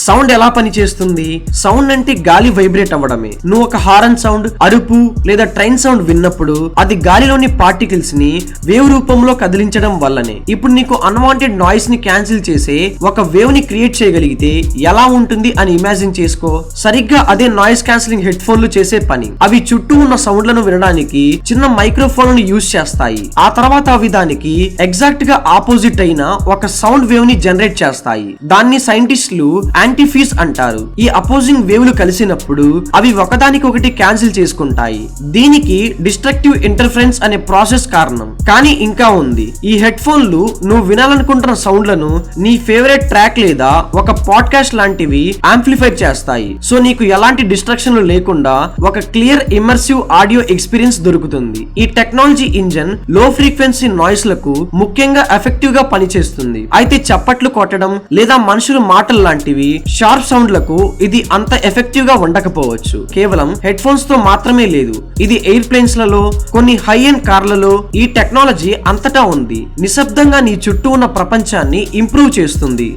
Sound ఎలా పనిచేస్తుంది? Sound అంటే గాలి వైబ్రేట్ అవ్వడమే. నువ్వు ఒక హారన్ సౌండ్, అరుపు లేదా ట్రైన్ సౌండ్ విన్నప్పుడు అది గాలిలోని పార్టికల్స్ ని వేవ్ రూపంలో కదిలించడం వల్లనే. ఇప్పుడు నీకు అన్వాంటెడ్ నాయిస్ ని క్యాన్సిల్ చేసే ఒక వేవ్ ని క్రియేట్ చేయగలిగితే ఎలా ఉంటుంది అని ఇమాజిన్ చేసుకో. సరిగ్గా అదే నాయిస్ క్యాన్సిలింగ్ హెడ్ ఫోన్లు చేసే పని. అవి చుట్టూ ఉన్న సౌండ్లను వినడానికి చిన్న మైక్రోఫోన్ ను యూజ్ చేస్తాయి. ఆ తర్వాత అవి దానికి ఎగ్జాక్ట్ గా ఆపోజిట్ అయిన ఒక సౌండ్ వేవ్ ని జనరేట్ చేస్తాయి. దాన్ని సైంటిస్టులు యాంటీఫీస్ అంటారు. ఈ అపోజింగ్ వేవ్లు కలిసినప్పుడు అవి ఒకదానికొకటి క్యాన్సిల్ చేసుకుంటాయి. దీనికి డిస్ట్రక్టివ్ ఇంటర్ఫరెన్స్ అనే ప్రాసెస్ కారణం. కానీ ఇంకా ఉంది. ఈ హెడ్ ఫోన్లు నువ్వు వినాలనుకుంటున్న సౌండ్లను నీ ఫేవరెట్ ట్రాక్ లేదా ఒక పాడ్కాస్ట్ లాంటివి యాంప్లిఫై చేస్తాయి. సో నీకు ఎలాంటి డిస్ట్రక్షన్లు లేకుండా ఒక క్లియర్ ఇమ్మర్సివ్ ఆడియో ఎక్స్పీరియన్స్ దొరుకుతుంది. ఈ టెక్నాలజీ ఇంజన్ లో ఫ్రీక్వెన్సీ నాయిస్ లకు ముఖ్యంగా ఎఫెక్టివ్ గా పనిచేస్తుంది. అయితే చప్పట్లు కొట్టడం లేదా మనుషుల మాటలు లాంటివి షార్ప్ సౌండ్లకు ఇది అంత ఎఫెక్టివ్ గా ఉండకపోవచ్చు. కేవలం హెడ్ ఫోన్స్ తో మాత్రమే లేదు, ఇది ఎయిర్ ప్లేన్స్ లలో, కొన్ని హై ఎండ్ కార్లలో ఈ టెక్నాలజీ అంతటా ఉంది. నిశ్శబ్దంగా నీ చుట్టూ ఉన్న ప్రపంచాన్ని ఇంప్రూవ్ చేస్తుంది.